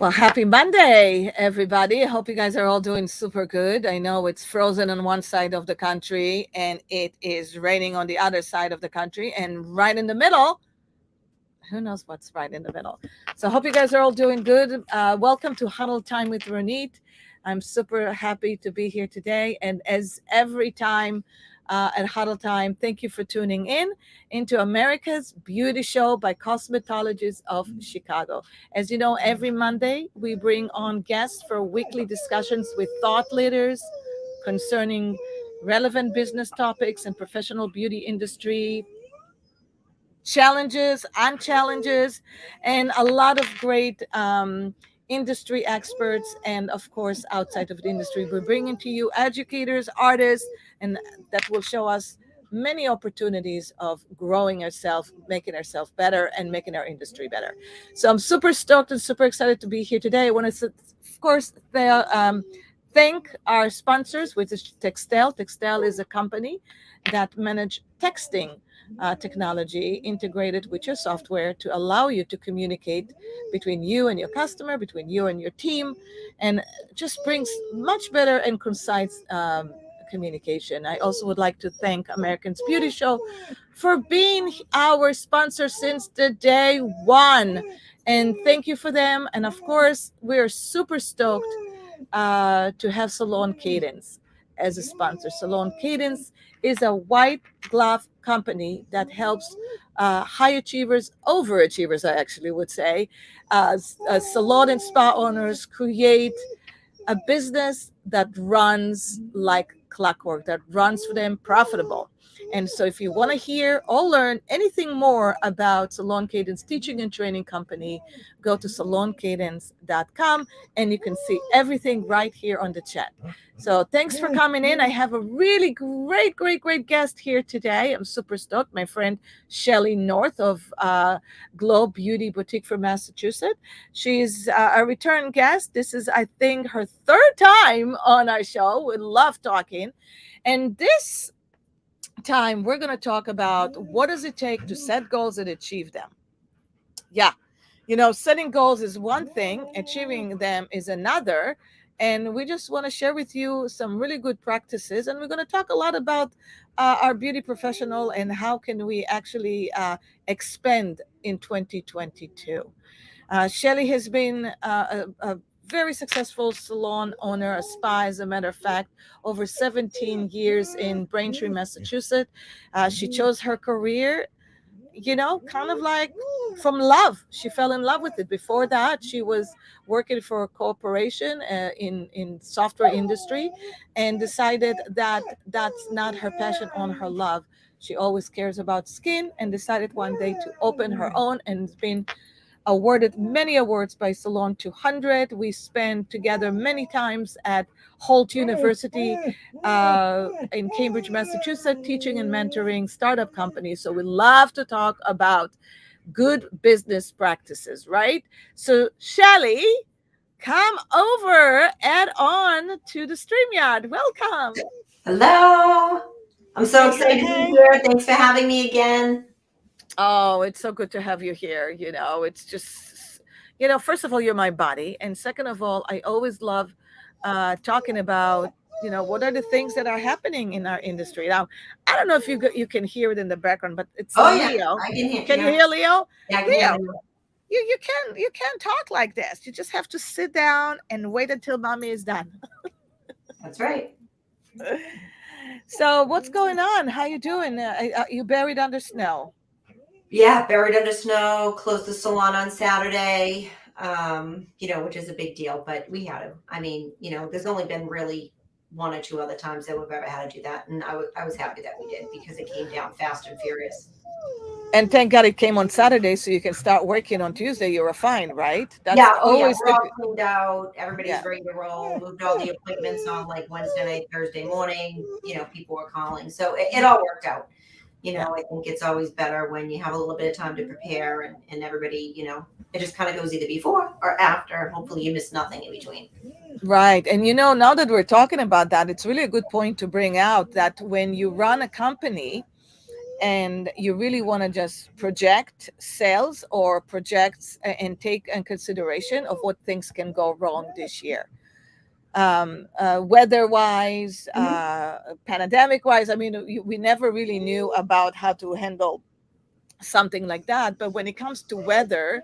Well, happy Monday, everybody. I hope you guys are all doing super good. I know it's frozen on one side of the country and it is raining on the other side of the country, and right in the middle, who knows what's right in the middle. So I hope you guys are all doing good. Welcome to Huddle Time with Ronit. I'm super happy to be here today. And as every time at Huddle Time, thank you for tuning in into America's Beauty Show by Cosmetologists of Chicago. As you know, every Monday we bring on guests for weekly discussions with thought leaders concerning relevant business topics and professional beauty industry challenges and challenges, and a lot of great industry experts, and of course outside of the industry we're bringing to you educators, artists, and that will show us many opportunities of growing ourselves, making ourselves better, and making our industry better. So I'm super stoked and super excited to be here today. I want to, of course, thank our sponsors, which is Textel. Textel is a company that manage texting technology integrated with your software to allow you to communicate between you and your customer, between you and your team, and just brings much better and concise communication. I also would like to thank Americans Beauty Show for being our sponsor since the day one. And thank you for them. And of course, we're super stoked to have Salon Cadence as a sponsor. Salon Cadence is a white glove company that helps high achievers, overachievers, I actually would say, salon and spa owners create a business that runs like clockwork, that runs for them profitable. And so if you want to hear or learn anything more about Salon Cadence Teaching and Training Company, go to saloncadence.com and you can see everything right here on the chat. So thanks for coming in. I have a really great guest here today. I'm super stoked. My friend Shelley North of Glow Beauty Boutique from Massachusetts. She's a return guest. This is, I think, her third time on our show. We love talking. And this time we're going to talk about what does it take to set goals and achieve them. Yeah, setting goals is one thing, achieving them is another. And we just want to share with you some really good practices, and we're going to talk a lot about our beauty professional and how can we actually expand in 2022. Shelley has been a very successful salon owner, a spa, as a matter of fact, over 17 years in Braintree, Massachusetts. She chose her career, kind of like from love. She fell in love with it. Before that, she was working for a corporation in software industry, and decided that that's not her passion or her love. She always cares about skin, and decided one day to open her own, and it's been awarded many awards by Salon 200. We spent together many times at Hult University in Cambridge, Massachusetts, teaching and mentoring startup companies. So we love to talk about good business practices, right? So Shelley, come over, add on to the StreamYard. Welcome. Hello. I'm so excited to be here. Thanks for having me again. Oh, it's so good to have you here. It's just, first of all, you're my body. And second of all, I always love talking about, what are the things that are happening in our industry. Now, I don't know if you can hear it in the background, but it's Oh, Leo. yeah, I can hear. Can you hear Leo? Yeah, I can hear Leo, you can't talk like this. You just have to sit down and wait until mommy is done. That's right. So what's going on? How you doing? You buried under snow? Yeah, buried under snow, closed the salon on Saturday, which is a big deal, but we had to. I mean, there's only been really one or two other times that we've ever had to do that. And I was happy that we did, because it came down fast and furious. And thank God it came on Saturday, so you can start working on Tuesday. You were fine, right? That's always we're all cleaned out. Everybody's ready to roll. Moved all the appointments on like Wednesday night, Thursday morning. People were calling, so it all worked out. I think it's always better when you have a little bit of time to prepare, and everybody, it just kind of goes either before or after. Hopefully you miss nothing in between. Right. And now that we're talking about that, it's really a good point to bring out that when you run a company and you really want to just project sales or project and take in consideration of what things can go wrong this year, weather wise, Mhm. pandemic wise. I mean, we never really knew about how to handle something like that. But when it comes to weather,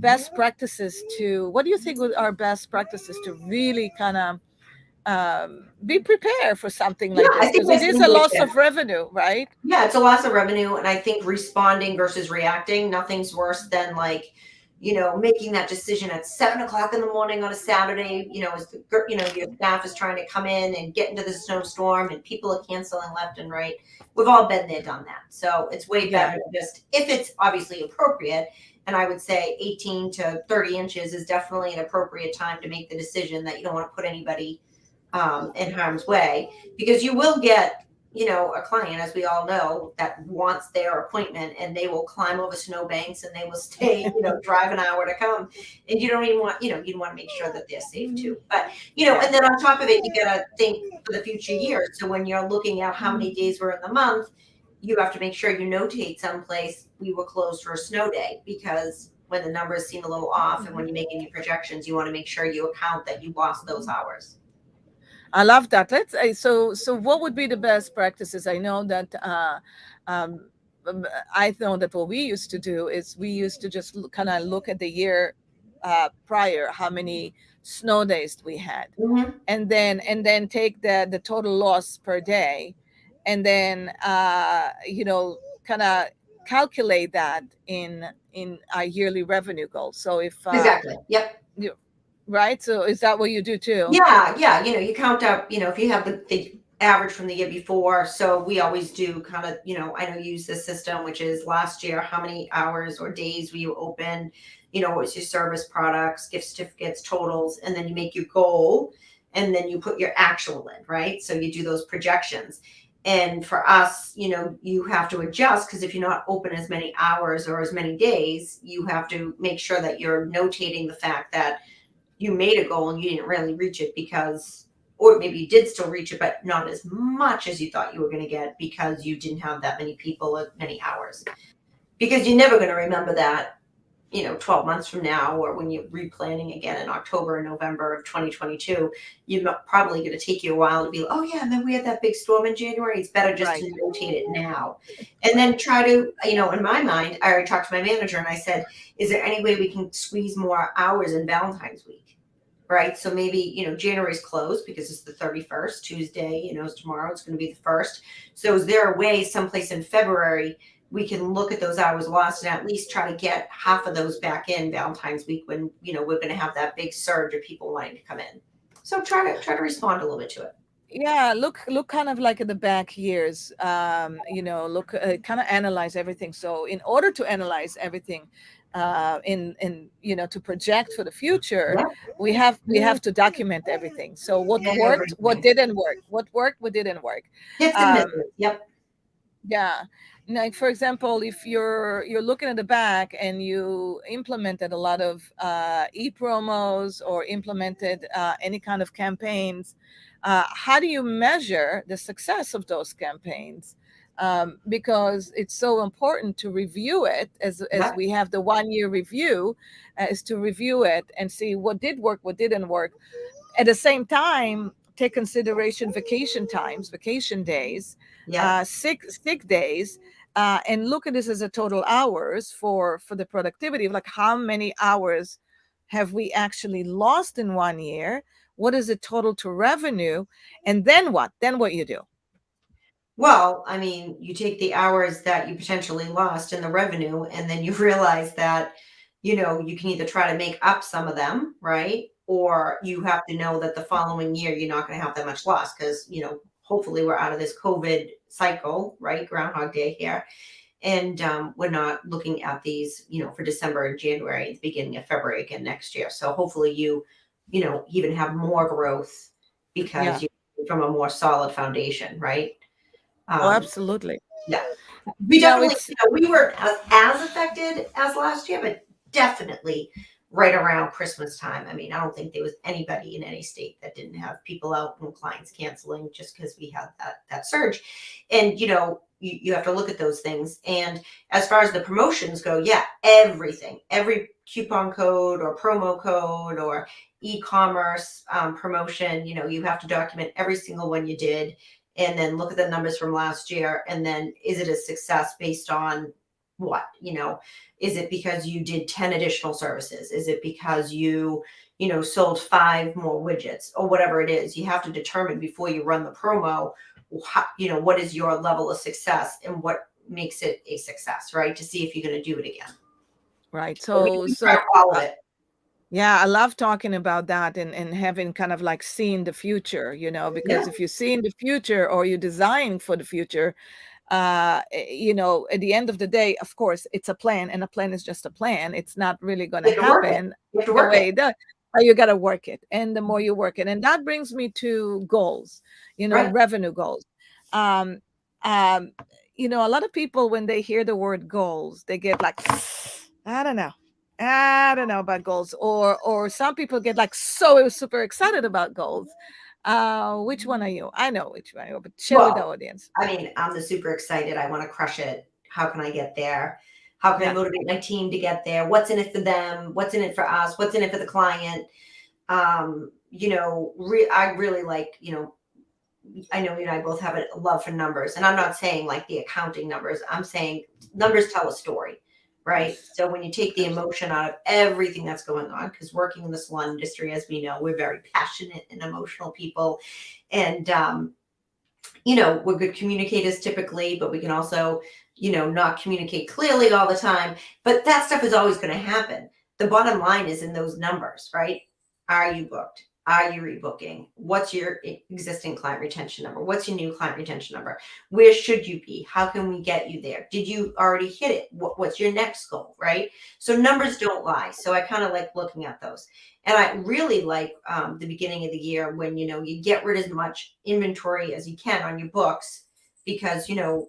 best practices to, what do you think are best practices to really kind of be prepared for something Yeah, like I this, think because it is a distinguish loss it. of revenue, right? Yeah, it's a loss of revenue, and I think responding versus reacting, nothing's worse than like, making that decision at 7 o'clock in the morning on a Saturday. As your staff is trying to come in and get into the snowstorm, and people are canceling left and right. We've all been there, done that. So it's way Yeah. better to just, if it's obviously appropriate. And I would say 18 to 30 inches is definitely an appropriate time to make the decision that you don't want to put anybody in harm's way, because you will get a client, as we all know, that wants their appointment, and they will climb over snowbanks, and they will stay, drive an hour to come. And you don't even want, you want to make sure that they're safe too. But, Yeah. and then on top of it, you got to think for the future years. So when you're looking at how many days were in the month, you have to make sure you notate someplace we were closed for a snow day, because when the numbers seem a little off and when you're making your projections, you want to make sure you account that you lost those hours. I love that. So what would be the best practices? I know that um, I know that what we used to do is we used to just kind of look at the year prior, how many snow days we had, Mm-hmm. and then take the total loss per day, and then kind of calculate that in our yearly revenue goal. So if Exactly. Yep. you right, so is that what you do too? Yeah, yeah. You count up, if you have the average from the year before. So we always do kind of, I know you use this system, which is last year, how many hours or days were you open? What was your service products, gift certificates, totals, and then you make your goal, and then you put your actual in, right? So you do those projections. And for us, you have to adjust, because if you're not open as many hours or as many days, you have to make sure that you're notating the fact that you made a goal and you didn't really reach it, because, or maybe you did still reach it, but not as much as you thought you were going to get, because you didn't have that many people at many hours. Because you're never going to remember that, 12 months from now, or when you're replanning again in October or November of 2022, you're probably going to take you a while to be like, oh yeah, and then we had that big storm in January. It's better just Right. to notate it now. And then try to, in my mind, I already talked to my manager and I said, is there any way we can squeeze more hours in Valentine's week? Right. So maybe, January's closed because it's the 31st Tuesday, tomorrow it's going to be the 1st. So is there a way someplace in February we can look at those hours lost and at least try to get half of those back in Valentine's week, when, we're going to have that big surge of people wanting to come in. So try to respond a little bit to it. Yeah, look kind of like at the back years, look, kind of analyze everything. So in order to analyze everything, in to project for the future, Yeah. we have to document everything. So what worked, what Everything. didn't work, what worked, what didn't work. Hits and um misses. Yep. yeah, like for example, if you're looking at the back and you implemented a lot of e-promos, or implemented any kind of campaigns, how do you measure the success of those campaigns? Because it's so important to review it, as Yep. we have the 1 year review, is to review it and see what did work, what didn't work. At the same time, take consideration vacation times, vacation days, Yep. sick days, and look at this as a total hours for the productivity of, like, how many hours have we actually lost in 1 year? What is the total to revenue? And then what? Then what you do? Well, I mean, you take the hours that you potentially lost in the revenue, and then you realize that, you can either try to make up some of them, right? Or you have to know that the following year you're not going to have that much loss, because, hopefully we're out of this COVID cycle, right? Groundhog Day here. And we're not looking at these, for December and January, at the beginning of February again next year. So hopefully even have more growth, Yeah. because you from a more solid foundation, right? Oh, Um, absolutely. yeah, we Now definitely, it's we weren't as affected as last year, but definitely right around Christmas time. I mean, I don't think there was anybody in any state that didn't have people out and clients canceling, just because we had that surge. And you have to look at those things. And as far as the promotions go, yeah, everything, every coupon code or promo code or e-commerce promotion, you have to document every single one you did, and then look at the numbers from last year. And then is it a success based on what? Is it because you did 10 additional services? Is it because you sold 5 more widgets or whatever it is? You have to determine before you run the promo, what is your level of success and what makes it a success, right? To see if you're going to do it again. Right. So So, we track all of it. yeah, I love talking about that, and having kind of like seen the future, because Yeah, if you see in the future or you design for the future, at the end of the day, of course, it's a plan, and a plan is just a plan. It's not really going to you have to work it. happen You have to the work it. way that you got to work it. And the more you work it, and that brings me to goals, Right. revenue goals. Um, um, a lot of people, when they hear the word goals, they get like, I don't know. I don't know about goals, or some people get like so super excited about goals. Which one are you? I know which one, but share with the Well, audience. I mean, I'm the super excited. I want to crush it. How can I get there? How can I Yeah. motivate my team to get there? What's in it for them? What's in it for us? What's in it for the client? I really like, I know you and I both have a love for numbers, and I'm not saying like the accounting numbers. I'm saying numbers tell a story, right? Yes. So when you take the emotion out of everything that's going on, because working in the salon industry, as we know, we're very passionate and emotional people, and we're good communicators typically, but we can also, not communicate clearly all the time. But that stuff is always going to happen. The bottom line is in those numbers, right? Are you booked? Are you rebooking? What's your existing client retention number? What's your new client retention number? Where should you be? How can we get you there? Did you already hit it? What's your next goal, right? So numbers don't lie. So I kind of like looking at those. And I really like the beginning of the year when, you get rid as much inventory as you can on your books, because, you don't,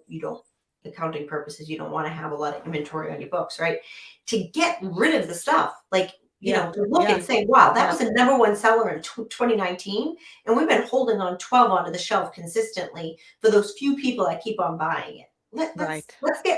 accounting purposes, you don't want to have a lot of inventory on your books, right? To get rid of the stuff, like, Yeah. to look Yeah. and say, wow, that Yeah. was the number one seller in 2019. And we've been holding on 12 onto the shelf consistently for those few people that keep on buying it. Right.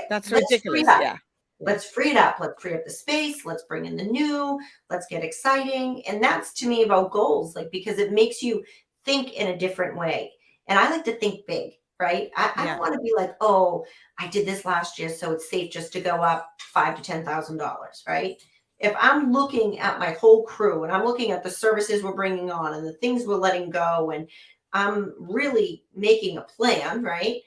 That's Let's free it ridiculous. up. Yeah. Yeah. Let's free it up. Let's free up the space. Let's bring in the new. Let's get exciting. And that's to me about goals, like, because it makes you think in a different way. And I like to think big, right? I don't Yeah. want to be like, oh, I did this last year, so it's safe just to go up $5,000 to $10,000, right? If I'm looking at my whole crew and I'm looking at the services we're bringing on and the things we're letting go, and I'm really making a plan, right?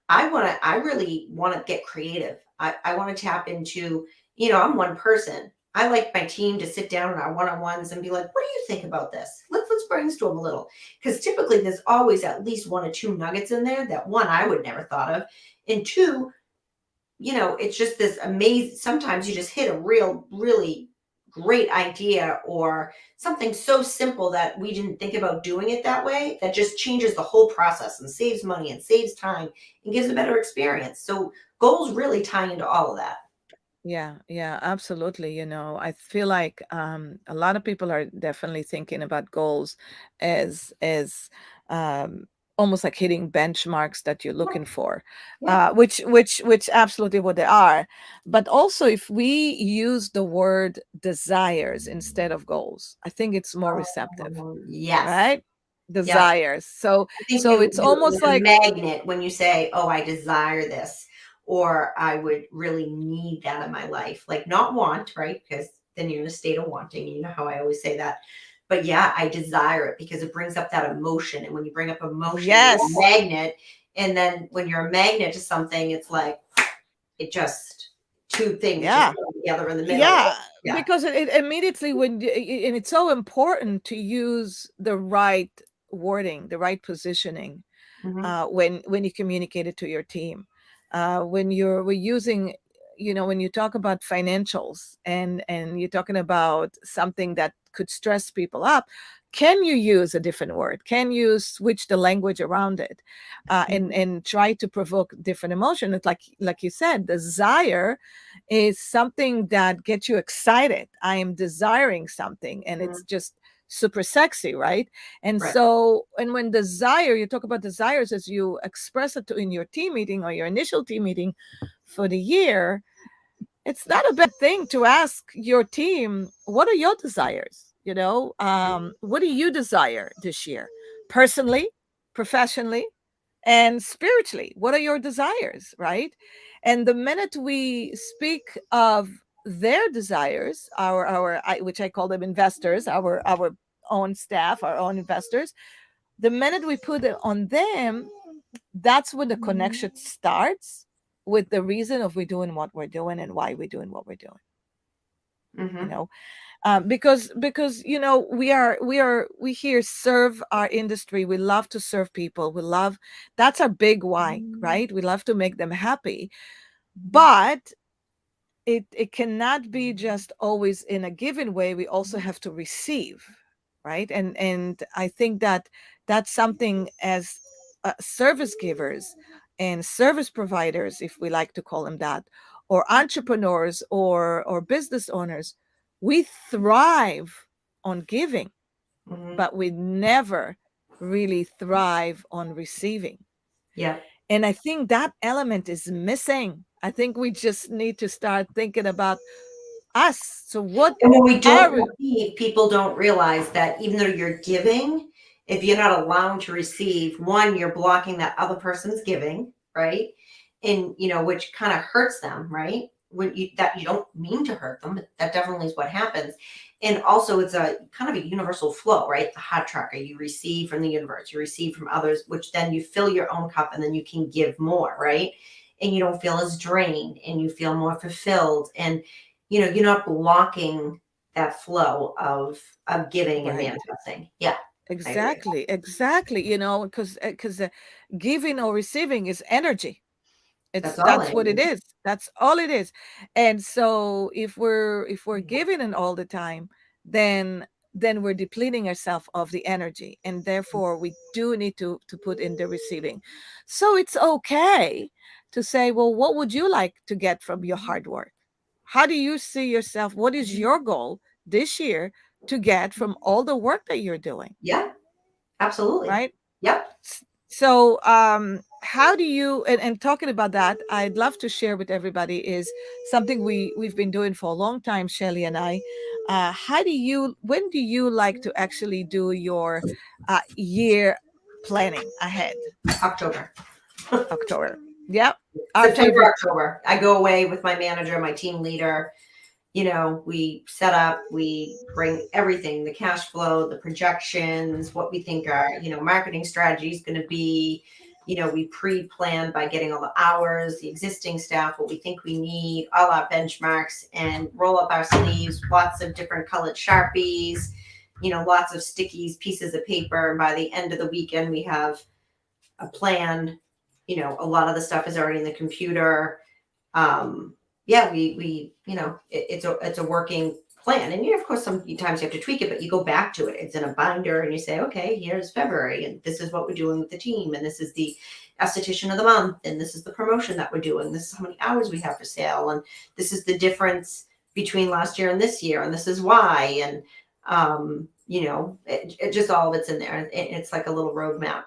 I really want to get creative. I want to tap into, I'm one person. I like my team to sit down in our one-on-ones and be like, what do you think about this? Let's brainstorm a little. Because typically there's always at least 1 or 2 nuggets in there that, one, I would never thought of. And two, it's just this amazing, sometimes you just hit a really great idea or something so simple that we didn't think about doing it that way, that just changes the whole process and saves money and saves time and gives a better experience. So goals really tie into all of that. Yeah, yeah, absolutely. I feel like a lot of people are definitely thinking about goals as um, almost like hitting benchmarks that you're Yeah, looking for, yeah. which absolutely what they are. But also, if we use the word desires instead of goals, I think it's more receptive, Yes. right? Yep. Desires. So I think so it's almost you're a like, magnet when you say, "Oh, I desire this," or "I would really need that in my life." Like, not want, right? Because then you're in a state of wanting. You know how I always say that. But yeah, I desire it because it brings up that emotion. And when you bring up emotion, you're a yes. magnet. And then when you're a magnet to something, it's like it just, two things just Yeah. come together in the middle. Yeah, Yeah. because it immediately and it's so important to use the right wording, the right positioning, Hmm. when you communicate it to your team. When we're using, when you talk about financials, and you're talking about something that could stress people up, can you use a different word? Can you switch the language around it, and try to provoke different emotion? It's like you said, desire is something that gets you excited. I am desiring something, and it's just super sexy, right? And Right. so, and when desire, you talk about desires as you express it in your team meeting or your initial team meeting for the year, it's not a bad thing to ask your team, what are your desires? What do you desire this year? Personally, professionally, and spiritually, what are your desires, right? And the minute we speak of their desires, which I call them investors, our own staff, our own investors, the minute we put it on them, that's when the connection starts with the reason of we're doing what we're doing and why we're doing what we're doing. You Mm-hmm. know, because we here serve our industry. We love to serve people. We love, that's our big why, right? We love to make them happy, but it cannot be just always in a given way. We also have to receive, right? And I think that that's something as service givers and service providers, if we like to call them that, or entrepreneurs or business owners, we thrive on giving, Mm-hmm. but we never really thrive on receiving. Yeah. And I think that element is missing. I think we just need to start thinking about us. So what And when we don't are we? receive, people don't realize that even though you're giving, if you're not allowing to receive, one, you're blocking that other person's giving, right? And which kind of hurts them, right? When you don't mean to hurt them, but that definitely is what happens. And also it's a kind of a universal flow, right? The hot tracker, you receive from the universe, you receive from others, which then you fill your own cup and then you can give more, right? And you don't feel as drained and you feel more fulfilled. And you're not blocking that flow of giving and Right. manifesting. Yeah, I agree. Exactly. Because giving or receiving is energy. That's It's all That's it what it is. is. That's all it is. And so if we're giving it all the time, then we're depleting ourselves of the energy, and therefore we do need to put in the receiving. So it's okay to say, well, what would you like to get from your hard work? How do you see yourself? What is your goal this year to get from all the work that you're doing, Yeah, absolutely. right? Yep. So how do you, and talking about that, I'd love to share with everybody is something we've been doing for a long time, Shelley and I. When do you like to actually do your year planning ahead? October. October. Yep. Our September, favorite. October. I go away with my manager, my team leader. We set up, we bring everything, the cash flow, the projections, what we think our, marketing strategy is going to be. We pre-plan by getting all the hours, the existing staff, what we think we need, all our benchmarks, and roll up our sleeves, lots of different colored Sharpies, lots of stickies, pieces of paper. And by the end of the weekend, we have a plan. A lot of the stuff is already in the computer. Yeah, it's a working plan. And of course, sometimes you have to tweak it, but you go back to it. It's in a binder and you say, okay, here's February, and this is what we're doing with the team, and this is the esthetician of the month, and this is the promotion that we're doing. This is how many hours we have for sale, and this is the difference between last year and this year, and this is why. And it just all of it's in there. It's like a little roadmap.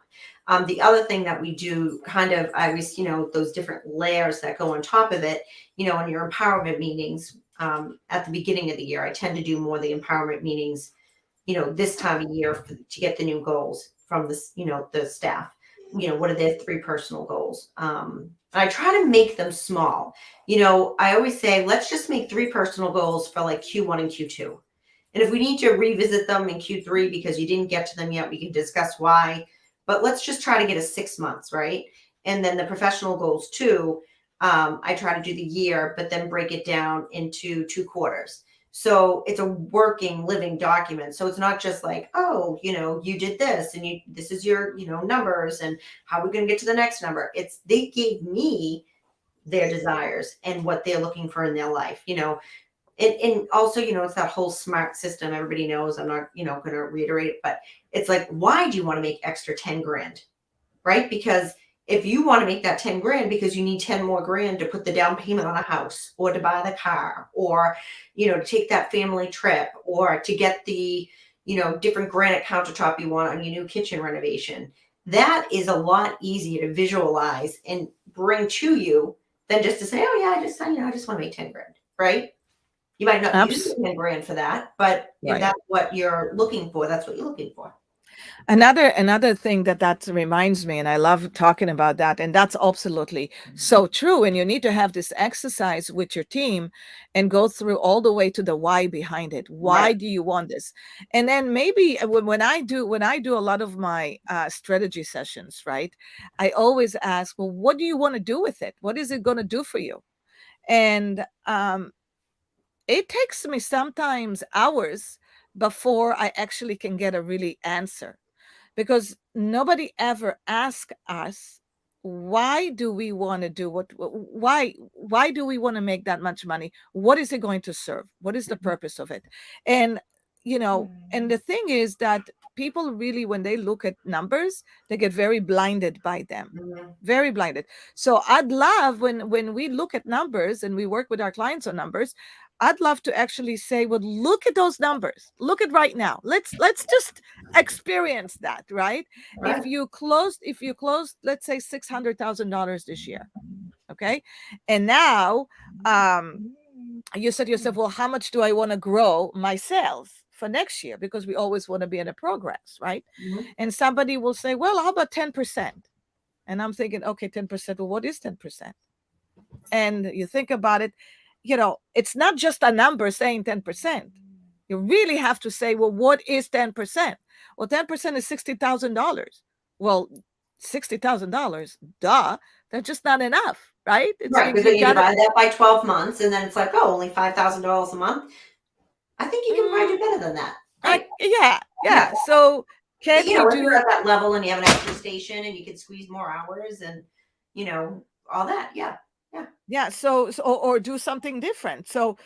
The other thing that we do kind of, I was, those different layers that go on top of it, in your empowerment meetings at the beginning of the year. I tend to do more of the empowerment meetings, this time of year to get the new goals from the staff. What are their 3 personal goals? And I try to make them small. I always say, let's just make 3 personal goals for like Q1 and Q2. And if we need to revisit them in Q3 because you didn't get to them yet, we can discuss why. But let's just try to get a 6 months, right? And then the professional goals too. I try to do the year, but then break it down into 2 quarters. So it's a working, living document. So it's not just like, oh, you did this and this is your, numbers and how we're going to get to the next number. It's they gave me their desires and what they're looking for in their life, and also, it's that whole SMART system. Everybody knows. I'm not, going to reiterate it, but it's like, why do you want to make extra 10 grand? Right? Because if you want to make that 10 grand because you need 10 more grand to put the down payment on a house or to buy the car or, to take that family trip or to get the, different granite countertop you want on your new kitchen renovation. That is a lot easier to visualize and bring to you than just to say, oh yeah, I just want to make 10 grand, right? You might not use Abs- the 10 grand for that, but if right. that's what you're looking for, that's what you're looking for. Another thing that reminds me, and I love talking about that, and that's absolutely so true. And you need to have this exercise with your team and go through all the way to the why behind it. Right. Why do you want this? And then maybe when I do a lot of my strategy sessions, right? I always ask, well, what do you want to do with it? What is it going to do for you? And it takes me sometimes hours before I actually can get a really answer, because nobody ever asked us, why do we want to do why do we want to make that much money? What is it going to serve? What is the purpose of it? And and the thing is that people really, when they look at numbers, they get very blinded by them, Mhm. very blinded. So I'd love, when we look at numbers and we work with our clients on numbers, I'd love to actually say, well, look at those numbers, look at right now, let's just experience that, right? Right. If you closed, let's say $600,000 this year, okay, and now um you said to yourself, well, how much do I want to grow my sales for next year? Because we always want to be in a progress, right? Mhm. And somebody will say, well, how about 10%? And I'm thinking, okay, 10%, well, what is 10%? And you think about it, it's not just a number saying 10%. You really have to say, well, what is 10%? Well, 10% is $60,000. Well, $60,000, duh, that's just not enough, right? It's Right. you, Because you then you gotta, divide that by 12 months, and then it's like, oh, only $5,000 a month. I think you can probably mm, do better than that, right? yeah, Yeah. yeah. So can't we If you're do, at that level and you have an extra station and you can squeeze more hours and, all that. Yeah. Yeah. yeah, so or do something different. So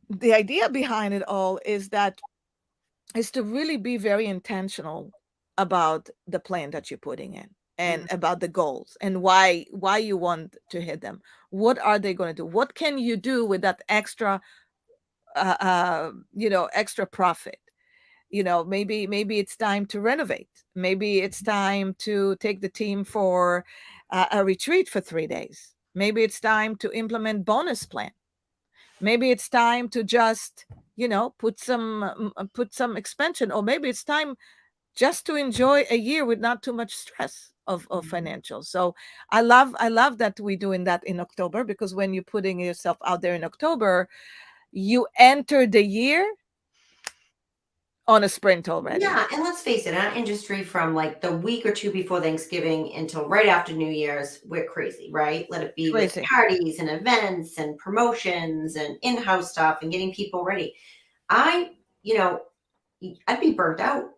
the idea behind it all is to really be very intentional about the plan that you're putting in, and Mhm. about the goals, and why you want to hit them. What are they going to do? What can you do with that extra extra profit? Maybe it's time to renovate. Maybe it's time to take the team for a retreat for 3 days. Maybe it's time to implement bonus plan. Maybe it's time to just put some expansion, or maybe it's time just to enjoy a year with not too much stress of Mhm. financials. So I love that we're doing that in October, because when you're putting yourself out there in October, you enter the year on a sprint already. Yeah, and let's face it, our industry, from like the week or two before Thanksgiving until right after New Year's, we're crazy, right? Let it be with Crazy. parties and events and promotions and in-house stuff and getting people ready. I, you know, I'd be burnt out.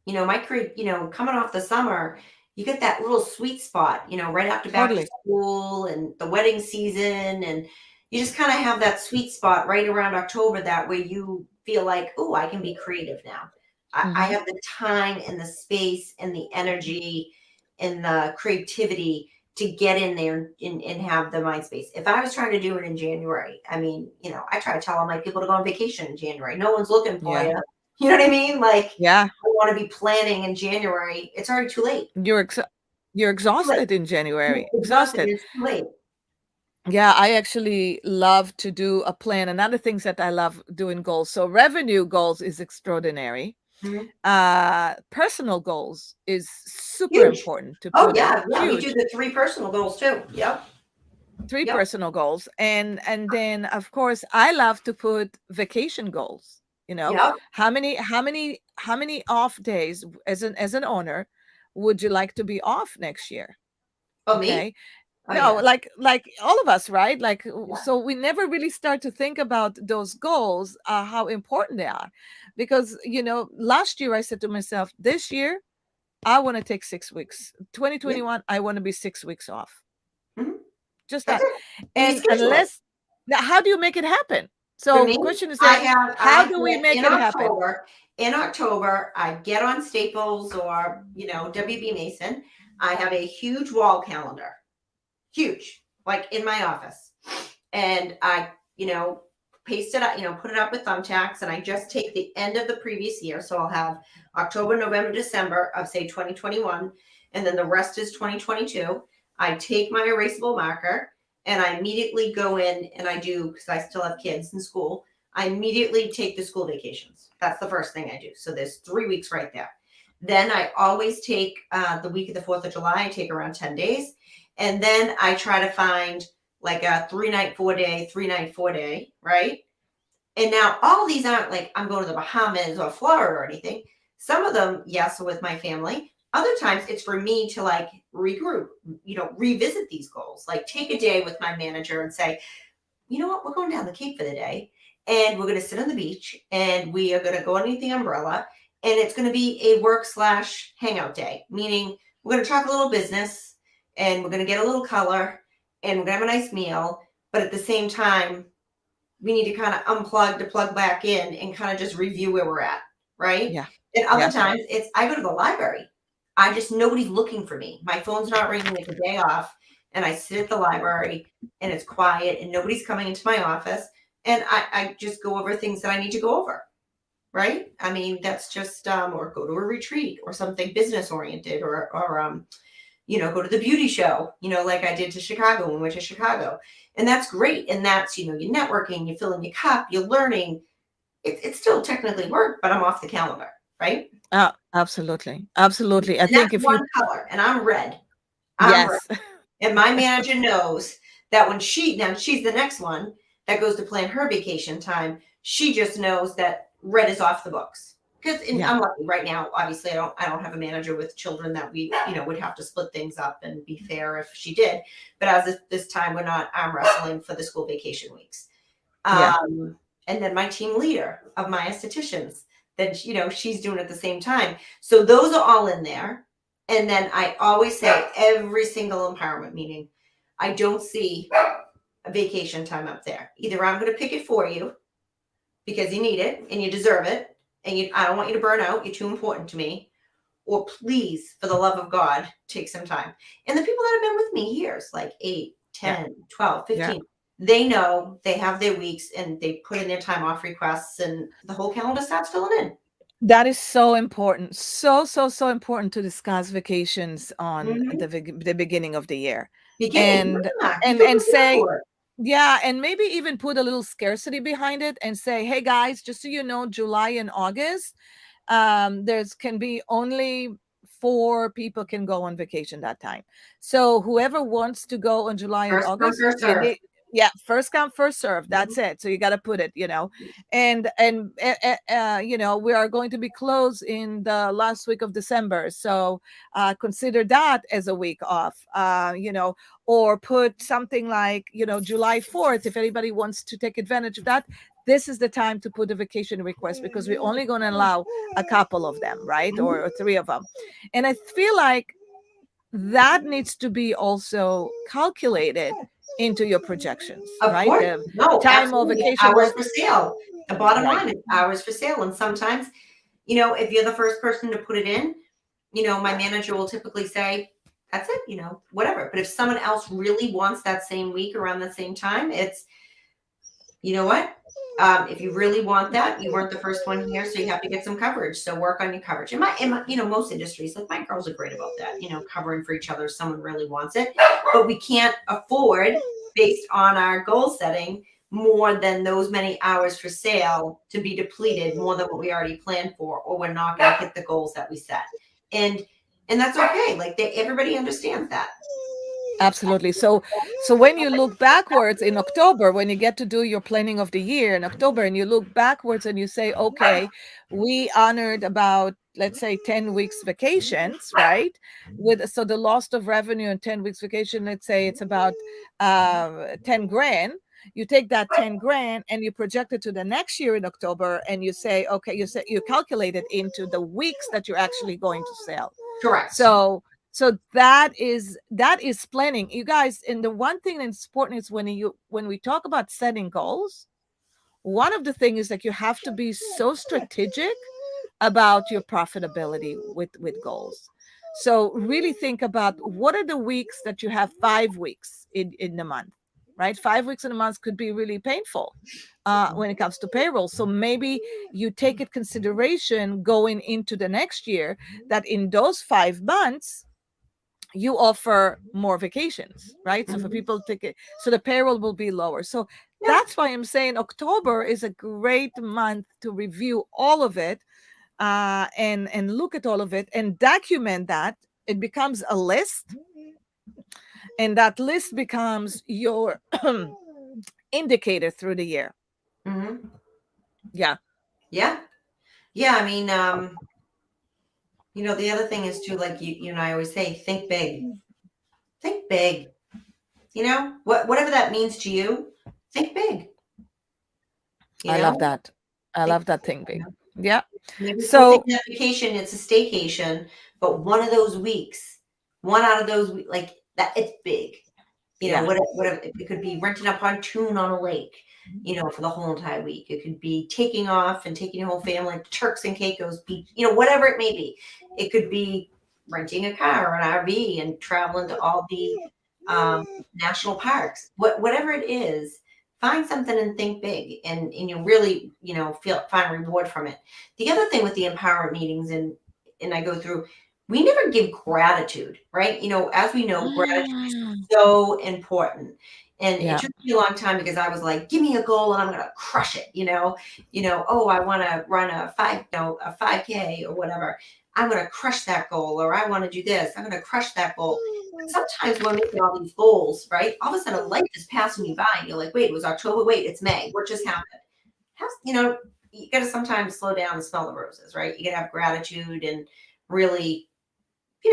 My career, coming off the summer, you get that little sweet spot, right after back to Totally. school and the wedding season. And you just kind of have that sweet spot right around October, that where you feel like, oh, I can be creative now. I Hmm. have the time and the space and the energy and the creativity to get in there and have the mind space. If I was trying to do it in January, I mean, I try to tell all my people to go on vacation in January. No one's looking for Yeah. you. You know what I mean? Like, Yeah. I want to be planning in January. It's already too late. You're ex- you're Too late. exhausted in January. Exhausted. Exhausted. It's too late. Yeah, I actually love to do a plan. Another things that I love doing goals. So revenue goals is extraordinary. Mhm. Personal goals is super Huge. important to Oh put in. yeah, yeah. We do Huge. the 3 personal goals too. Yep. Three Yep. personal goals. And then of course I love to put vacation goals. Yep. How many off days as an owner would you like to be off next year? Oh me? Okay. Oh No, yeah. like all of us, right? Like, Yeah. so we never really start to think about those goals, how important they are. Because last year I said to myself, this year I want to take 6 weeks. Yeah. 2021, I want to be 6 weeks off. Mhm. Just That's that. it. And you And schedule it. unless now, how do you make it happen? For So me, the question is I then, have how I do we get make in it happen? October. In October, I get on Staples or WB Mason. I have a huge wall calendar, huge, like in my office, and I paste it up, put it up with thumbtacks, and I just take the end of the previous year. So I'll have October, November, December of say 2021, and then the rest is 2022. I take my erasable marker and I immediately go in and I do, because I still have kids in school, I immediately take the school vacations. That's the first thing I do. So there's 3 weeks right there. Then I always take the week of the 4th of July, I take around 10 days. And then I try to find like a 3-night, 4-day, 3-night, 4-day, right? And now all these aren't like I'm going to the Bahamas or Florida or anything. Some of them, yes, are with my family. Other times it's for me to like regroup, revisit these goals, like take a day with my manager and say, you know what, we're going down the Cape for the day and we're going to sit on the beach and we are going to go underneath the umbrella and it's going to be a work/hangout day, meaning we're going to talk a little business and we're going to get a little color and we're going to have a nice meal. But at the same time, we need to kind of unplug to plug back in and kind of just review where we're at, right? Yeah. And other Yeah. times it's I go to the library. Nobody's looking for me. My phone's not ringing. It's a day off. And I sit at the library and it's quiet and nobody's coming into my office. And I just go over things that I need to go over, right? I mean, that's just, or go to a retreat or something business oriented or go to the beauty show, like I did to Chicago when we went to Chicago. And that's great. And that's, you're networking, you're filling your cup, you're learning. It's still technically work, but I'm off the calendar, right? Absolutely. Absolutely. I And that's think if you, one color, and I'm red. I'm red. yes. And my manager knows that when she's the next one that goes to plan her vacation time, she just knows that red is off the books. Because Yeah. I'm lucky right now. Obviously, I don't have a manager with children that we would have to split things up and be fair if she did. But as of this time, we're not arm wrestling for the school vacation weeks. Yeah. And then my team leader of my estheticians, that she's doing at the same time. So those are all in there. And then I always say every single empowerment meeting, I don't see a vacation time up there. Either I'm going to pick it for you because you need it and you deserve it. And I don't want you to burn out. You're too important to me. Or please, for the love of God, take some time. And the people that have been with me years, like 8, 10, 12, 15, Yeah. they know they have their weeks and they put in their time off requests and the whole calendar starts filling in. That is so important. So, so, so important to discuss vacations on the beginning of the year. Beginning, And you and feel and prepared say, for it. yeah, and maybe even put a little scarcity behind it and say, hey guys, just so you know, July and August, there's can be only 4 people can go on vacation that time. So whoever wants to go on July and First come, August, first you serve. need, yeah, first come, first serve. That's it. So you got to put it, and we are going to be closed in the last week of December. So consider that as a week off, or put something like, July 4th, if anybody wants to take advantage of that. This is the time to put a vacation request because we're only going to allow a couple of them, right? Or 3 of them. And I feel like that needs to be also calculated into your projections, Of right? course. The No, time of absolutely. vacation Hours was for sale. The bottom right. line is hours for sale. And sometimes, if you're the first person to put it in, my manager will typically say, that's it, whatever. But if someone else really wants that same week around the same time, it's, you know what? If you really want that, you weren't the first one here, so you have to get some coverage. So work on your coverage. Most industries, like my girls are great about that, covering for each other if someone really wants it. But we can't afford, based on our goal setting, more than those many hours for sale to be depleted more than what we already planned for, or we're not going to hit the goals that we set. And that's okay. Like everybody understands that. Absolutely. So when you look backwards in October, when you get to do your planning of the year in October, and you look backwards and you say, okay, we honored about, let's say, 10 weeks vacations, right? So the loss of revenue in 10 weeks vacation, let's say it's about 10 grand. You take that 10 grand and you project it to the next year in October, and you say, okay, you calculate it into the weeks that you're actually going to sell. Correct. So that is planning, you guys. And the one thing that's important is when we talk about setting goals, one of the things is that you have to be so strategic about your profitability with goals. So really think about what are the weeks that you have 5 weeks in the month, right? 5 weeks in a month could be really painful when it comes to payroll. So maybe you take it consideration going into the next year that in those 5 months you offer more vacations, right? So for Mhm. people take it, so the payroll will be lower. So Yeah. that's why I'm saying October is a great month to review all of it, and look at all of it and document that. It becomes a list, and that list becomes your indicator through the year. Hmm. Yeah, Yeah. Yeah. I mean, the other thing is too, like you and I always say, think big. Think big. Whatever that means to you, think big. You I love know, that. I think love that big. thing big. Yeah. Maybe people think So that vacation, it's a staycation, but one of those weeks, one out of those like that, it's big. yeah, What it could be renting a pontoon on a lake, for the whole entire week. It could be taking off and taking your whole family to Turks and Caicos Beach, whatever it may be. It could be renting a car or an RV and traveling to all the national parks. Whatever it is, find something and think big, and you really, find reward from it. The other thing with the empowerment meetings, and I go through, we never give gratitude, right? As we know, gratitude is so important. And it yeah. took me a long time because I was like, give me a goal and I'm gonna crush it, oh, I want to run a 5K or whatever. I'm gonna crush that goal, or I want to do this, I'm gonna crush that goal. But sometimes we're making all these goals, right? All of a sudden life is passing you by and you're like, wait, it was October, wait, it's May. What just happened? Has you gotta sometimes slow down and smell the roses, right? You gotta have gratitude and really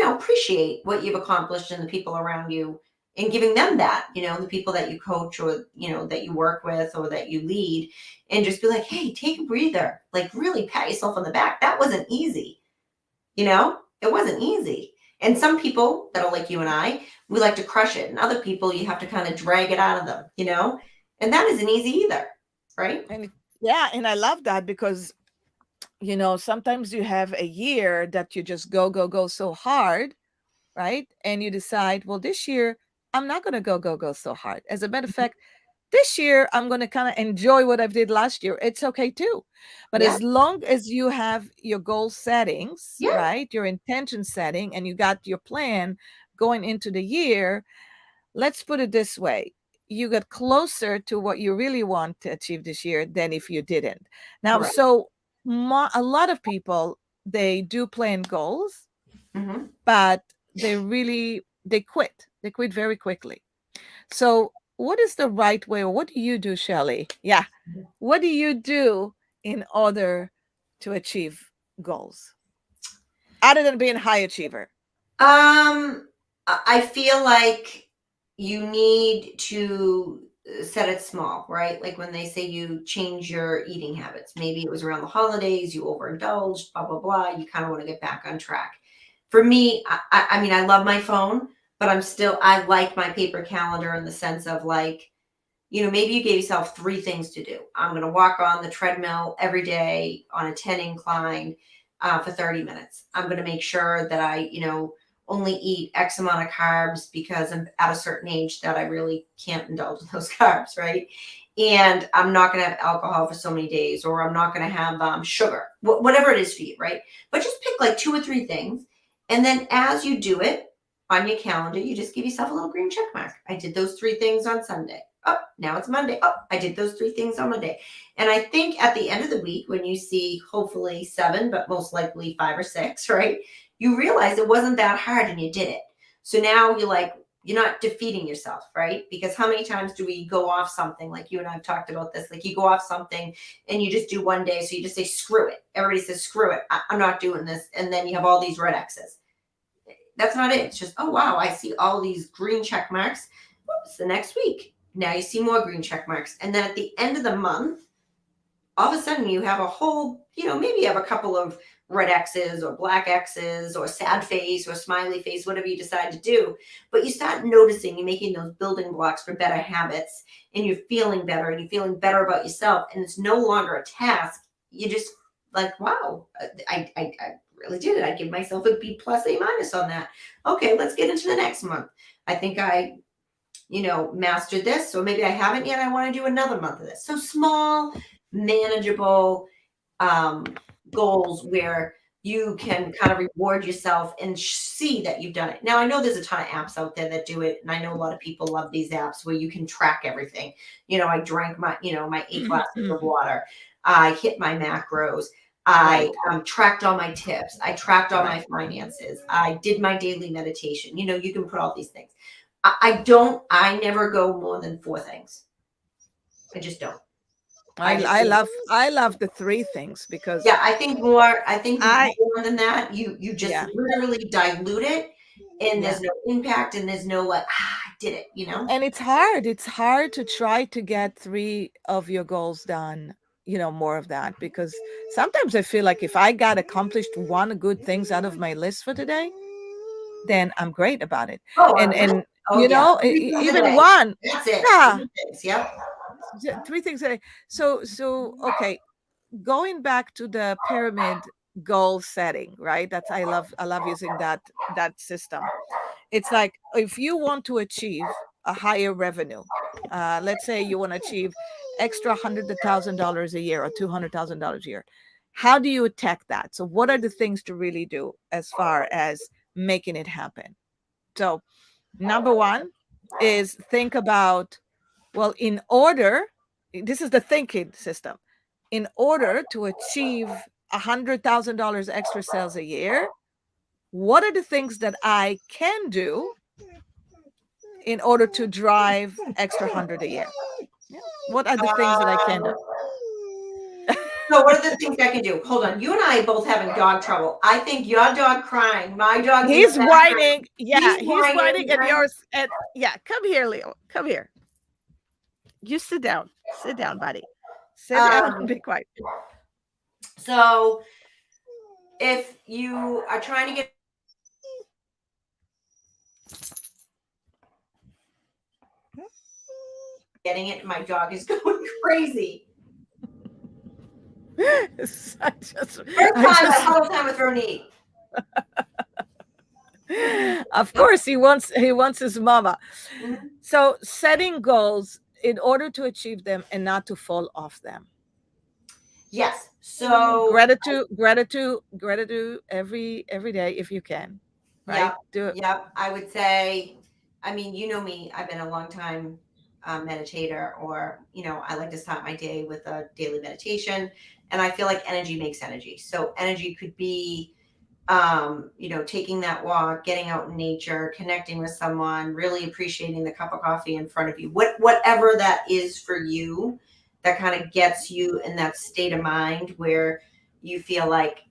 appreciate what you've accomplished and the people around you, and giving them that, the people that you coach, or, that you work with or that you lead, and just be like, hey, take a breather, like really pat yourself on the back. That wasn't easy. It wasn't easy. And some people that are like you and I, we like to crush it. And other people, you have to kind of drag it out of them, and that isn't easy either. Right. Yeah, and I love that because sometimes you have a year that you just go go go so hard, right? And you decide, well, this year I'm not going to go go go so hard. As a matter of fact, this year I'm going to kind of enjoy what I did last year. It's okay too. But Yeah. as long as you have your goal settings, Yeah. right? Your intention setting, and you got your plan going into the year, let's put it this way: you get closer to what you really want to achieve this year than if you didn't. Now, Correct. so a lot of people, they do plan goals, Hmm. but they quit very quickly. So what is the right way, or what do you do, Shelley? Yeah, what do you do in order to achieve goals other than being a high achiever? I feel like you need to set it small, right? Like when they say you change your eating habits, maybe it was around the holidays, you overindulged, blah, blah, blah. You kind of want to get back on track. For me, I mean, I love my phone, but I like my paper calendar in the sense of like, maybe you gave yourself 3 things to do. I'm going to walk on the treadmill every day on a 10 incline for 30 minutes. I'm going to make sure that I, only eat X amount of carbs because I'm at a certain age that I really can't indulge in those carbs, right? And I'm not going to have alcohol for so many days, or I'm not going to have sugar, whatever it is for you, right? But just pick like 2 or 3 things. And then as you do it on your calendar, you just give yourself a little green check mark. I did those 3 things on Sunday. Oh, now it's Monday. Oh, I did those 3 things on Monday. And I think at the end of the week, when you see hopefully 7, but most likely 5 or 6, right? You realize it wasn't that hard and you did it. So now you're not defeating yourself, right? Because how many times do we go off something, like you and I have talked about this, like you go off something and you just do one day. So you just say, screw it. Everybody says, screw it. I'm not doing this. And then you have all these red X's. That's not it. It's just, oh, wow, I see all these green check marks. Whoops, the next week. Now you see more green check marks. And then at the end of the month, all of a sudden you have a whole, maybe you have a couple of red X's or black X's or sad face or smiley face, whatever you decide to do. But you start noticing you're making those building blocks for better habits, and you're feeling better and you're feeling better about yourself. And it's no longer a task. You just like, wow, I really did it. I give myself a B plus A minus on that. Okay, let's get into the next month. I think I mastered this, or maybe I haven't yet. I want to do another month of this. So small, manageable goals where you can kind of reward yourself and see that you've done it. Now, I know there's a ton of apps out there that do it, and I know a lot of people love these apps where you can track everything. I drank my 8 glasses of water. I hit my macros. I tracked all my tips. I tracked all my finances. I did my daily meditation. You can put all these things. I never go more than 4 things. I just don't. I love the 3 things because I think more than that, you just literally dilute it, and there's no impact, and there's no I did it, and it's hard to try to get 3 of your goals done, more of that, because sometimes I feel like if I got accomplished 1 good things out of my list for today, then I'm great about it. And even 1, that's it. yeah, 3 things, yep. 3 things a day. So okay, going back to the pyramid goal setting, right? I love using that system. It's like, if you want to achieve a higher revenue, let's say you want to achieve extra $100,000 a year or $200,000 a year, how do you attack that? So what are the things to really do as far as making it happen? So number 1 is think about, well, this is the thinking system. In order to achieve $100,000 extra sales a year, what are the things that I can do in order to drive extra 100 a year? What are the things that I can do? So what are the things I can do? Hold on. You and I both having dog trouble. I think your dog crying. My dog. He's whining. Yeah, he's whining, and yours. And come here, Leo. Come here. You sit down. Sit down, buddy. Sit down and be quiet. So if you are trying to getting it, my dog is going crazy. First time at Huddle Time with Ronit. Of course, he wants his mama. Mm-hmm. So setting goals in order to achieve them and not to fall off them. Yes. So gratitude every day if you can. Right? Yep. Do it. Yep. I would say, I mean, you know me, I've been a long time meditator, or, I like to start my day with a daily meditation, and I feel like energy makes energy. So energy could be, taking that walk, getting out in nature, connecting with someone, really appreciating the cup of coffee in front of you, whatever that is for you, that kind of gets you in that state of mind where you feel like,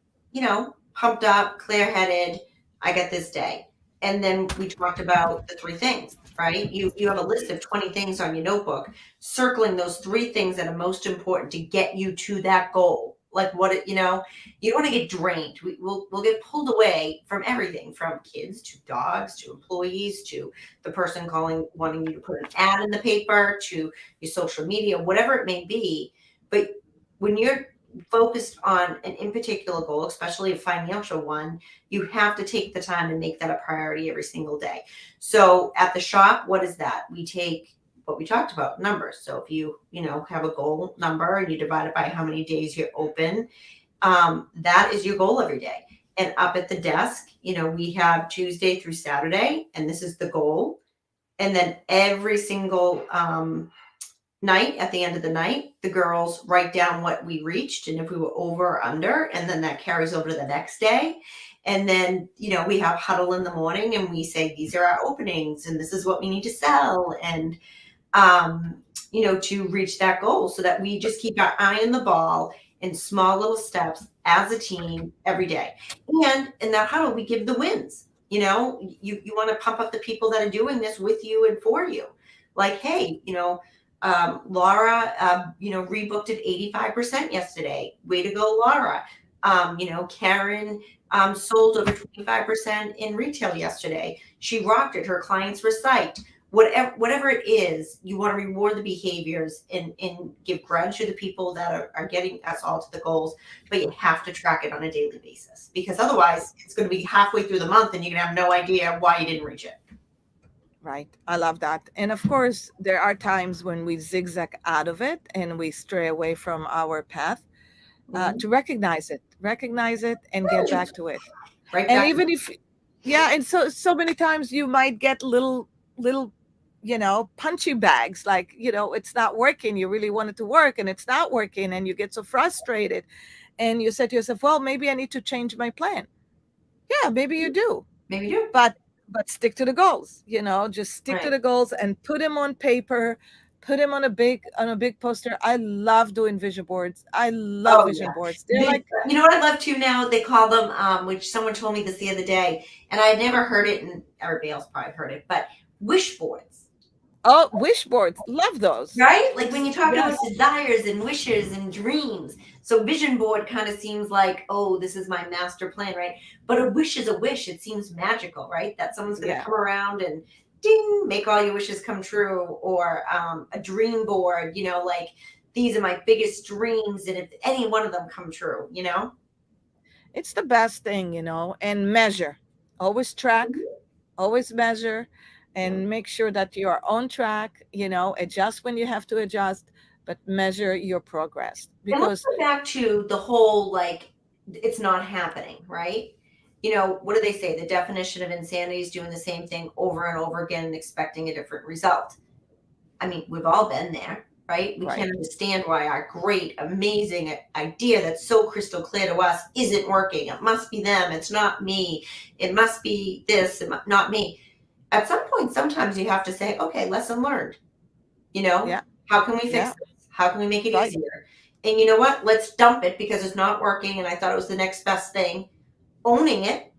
pumped up, clear-headed, I got this day. And then we talked about the 3 things, right? You have a list of 20 things on your notebook, circling those 3 things that are most important to get you to that goal. Like you don't want to get drained. We'll get pulled away from everything, from kids to dogs to employees to the person wanting you to put an ad in the paper to your social media, whatever it may be. But when you're focused on an in particular goal, especially a financial one, you have to take the time and make that a priority every single day. So at the shop, what is that? We take what we talked about, numbers. So if you have a goal number and you divide it by how many days you're open, that is your goal every day. And up at the desk, we have Tuesday through Saturday, and this is the goal. And then every single night, at the end of the night, the girls write down what we reached and if we were over or under, and then that carries over to the next day. And then, we have huddle in the morning and we say, these are our openings and this is what we need to sell. And, to reach that goal, so that we just keep our eye on the ball in small little steps as a team every day. And in that huddle, we give the wins. You want to pump up the people that are doing this with you and for you. Like, hey, Laura, rebooked at 85% yesterday. Way to go, Laura. Karen sold over 25% in retail yesterday. She rocked it. Her clients were psyched. Whatever it is, you want to reward the behaviors and give credit to the people that are getting us all to the goals, but you have to track it on a daily basis, because otherwise it's going to be halfway through the month and you're going to have no idea why you didn't reach it. Right. I love that. And of course, there are times when we zigzag out of it and we stray away from our path, Mhm. to recognize it and get back to it. Right And back. even if, yeah, and so many times you might get little, punching bags, like, it's not working. You really want it to work and it's not working. And you get so frustrated and you say to yourself, well, maybe I need to change my plan. Yeah, maybe you do, Maybe you do. but stick to the goals. Just stick to Right. the goals and put them on paper, put them on a big poster. I love doing vision boards. I love Oh vision yeah. boards. They're like, You know what I love too now? They call them, which someone told me this the other day, and I had never heard it, and everybody else probably heard it, but wish boards. oh, wish boards, love those. Right? Like when you talk Yes. about desires and wishes and dreams. So vision board kind of seems like, oh, this is my master plan, right? But a wish is a wish. It seems magical, right? That someone's going to Yeah. come around and ding, make all your wishes come true. Or a dream board, like these are my biggest dreams. And if any one of them come true, It's the best thing, and measure. Always track, always measure, Yeah. and make sure that you are on track, adjust when you have to adjust, but measure your progress. And let's Because go back to the whole like, it's not happening, right? What do they say? The definition of insanity is doing the same thing over and over again and expecting a different result. I mean, we've all been there, right? We right. can't understand why our great, amazing idea that's so crystal clear to us isn't working. It must be them. It's not me. It must be this, not me. At some point, sometimes you have to say, okay, lesson learned. You know, Yeah. how can we fix Yeah. this? How can we make it Right. easier? And you know what? Let's dump it because it's not working. And I thought it was the next best thing. Owning it,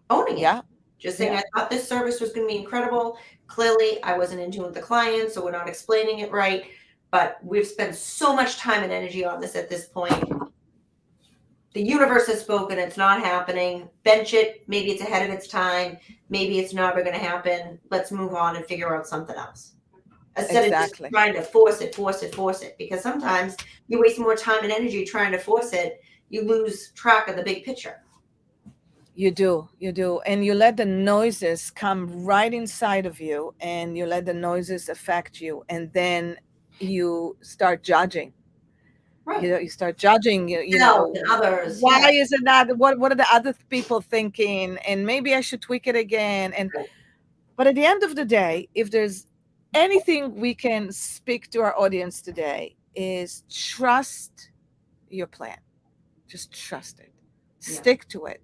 owning it. Yeah. Just saying, Yeah. I thought this service was going to be incredible. Clearly, I wasn't in tune with the client, so we're not explaining it right. But we've spent so much time and energy on this at this point. The universe has spoken, it's not happening. Bench it. Maybe it's ahead of its time. Maybe it's never going to happen. Let's move on and figure out something else. Instead of just Exactly. trying to force it, force it, force it. Because sometimes you waste more time and energy trying to force it, you lose track of the big picture. You do. And you let the noises come right inside of you and you let the noises affect you. And then you start judging. Right. You start judging, Self and others. why Yeah. is it not, what are the other people thinking? And maybe I should tweak it again. And Right. but at the end of the day, if there's anything we can speak to our audience today, is trust your plan. Just trust it. Yeah. Stick to it.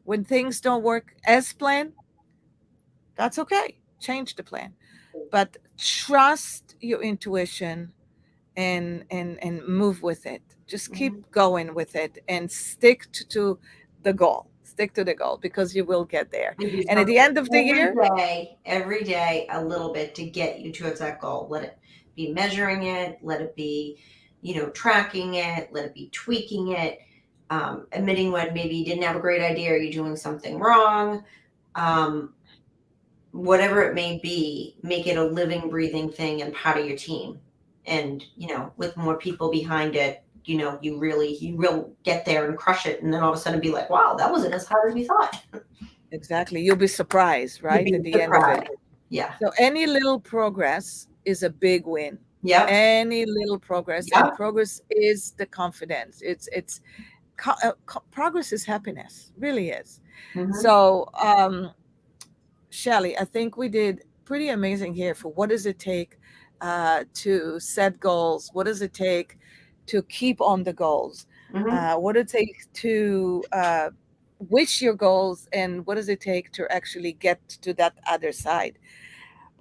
When things don't work as planned, that's okay. Change the plan. But trust your intuition and move with it. Just keep Mhm. going with it and stick to the goal. Stick to the goal because you will get there. And do And at the something end of the year, every day, a little bit to get you towards that goal. Let it be measuring it, let it be, tracking it, let it be tweaking it, admitting when maybe you didn't have a great idea or you're doing something wrong. Um, Whatever it may be, make it a living, breathing thing and part of your team. And, with more people behind it, you will get there and crush it. And then all of a sudden be like, wow, that wasn't as hard as we thought. exactly, you'll be surprised, You'd right? be At the end of it. surprised. Yeah. So any little progress is a big win. Yep. Any little progress, and Yep. progress is the confidence. Progress is happiness, really is. Mhm. So, Shelley, I think we did pretty amazing here for what does it take to set goals? What does it take to keep on the goals? Mhm. What does it take to wish your goals? And what does it take to actually get to that other side?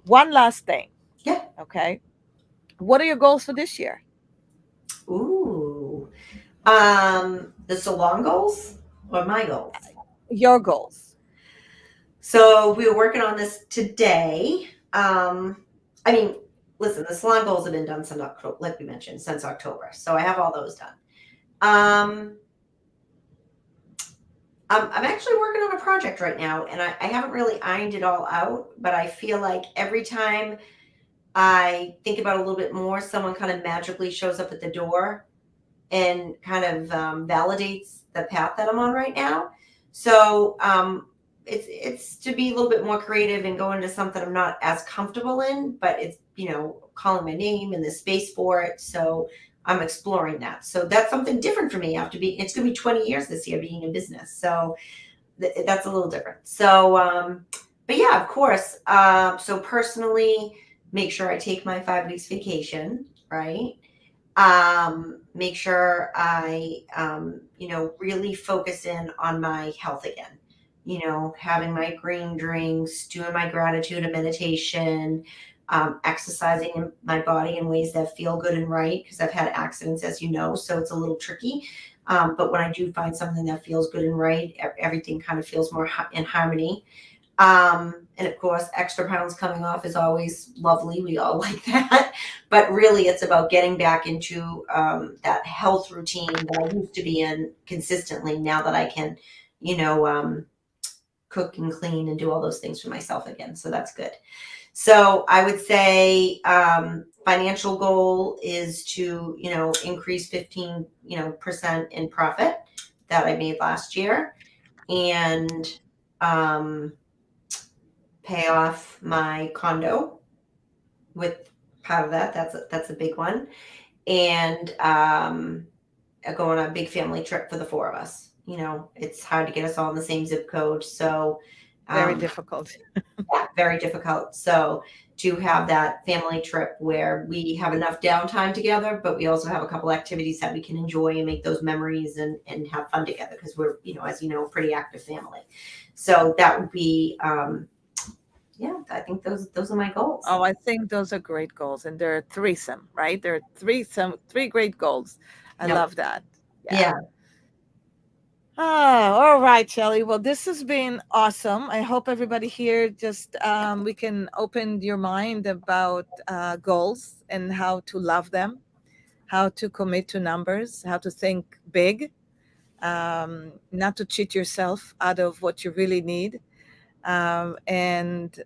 One last thing, Yeah. okay? What are your goals for this year? Ooh. The salon goals or my goals? Your goals. So we were working on this today. I mean, listen, the salon goals have been done since October, like we mentioned, since October. So I have all those done. Um, I'm actually working on a project right now, and I haven't really ironed it all out, but I feel like every time I think about it a little bit more, someone kind of magically shows up at the door and kind of validates the path that I'm on right now. So it's to be a little bit more creative and go into something I'm not as comfortable in, but it's, calling my name and the space for it. So I'm exploring that. So that's something different for me after being, it's going to be 20 years this year being in business. So that's a little different. So, but yeah, of course. So personally, make sure I take my 5 weeks vacation, right? Make sure I, really focus in on my health again. Having my green drinks, doing my gratitude and meditation, exercising in my body in ways that feel good and right. Because I've had accidents, as you know, so it's a little tricky. But when I do find something that feels good and right, everything kind of feels more in harmony. And of course, extra pounds coming off is always lovely. We all like that. But really, it's about getting back into that health routine that I used to be in consistently now that I can, you know, um, cook and clean and do all those things for myself again. So that's good. So I would say financial goal is to, increase 15, percent in profit that I made last year, and um, pay off my condo with part of that. That's a big one, and go on a big family trip for the four of us. It's hard to get us all in the same zip code, so Very um, difficult. yeah, very difficult. So to have that family trip where we have enough downtime together, but we also have a couple activities that we can enjoy and make those memories and have fun together because we're, as you know, a pretty active family. So that would be, yeah, I think those are my goals. Oh, I think those are great goals, and they're threesome, right? They're threesome, three great goals. I Yep. love that. Yeah. Yeah. Oh, all right, Shelley. Well, this has been awesome. I hope everybody here just we can open your mind about goals and how to love them, how to commit to numbers, how to think big, not to cheat yourself out of what you really need, and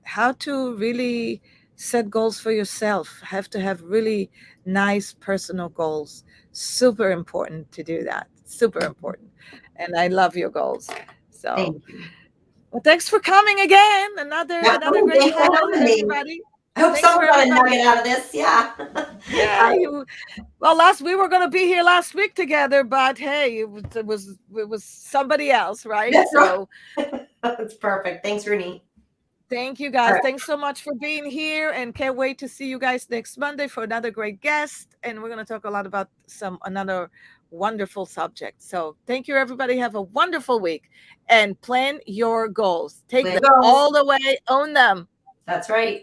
how to really set goals for yourself. Have to have really nice personal goals. Super important to do that. Super important. And I love your goals. So, Thank you. well, thanks for coming again. Yeah, Another oh, great thanks for call, having me. everybody. I hope Thanks for someone got a everybody. nugget out of this. Yeah. Yeah, you. Well, last we were gonna be here last week together, but hey, it was somebody else, right? That's right. So That's perfect. Thanks, Rooney. thank you All guys. right. Thanks so much for being here, and can't wait to see you guys next Monday for another great guest. And we're gonna talk a lot about some another wonderful subject. So thank you, everybody. Have a wonderful week, and plan your goals. Take Clear them goals. all the way. Own them. That's right.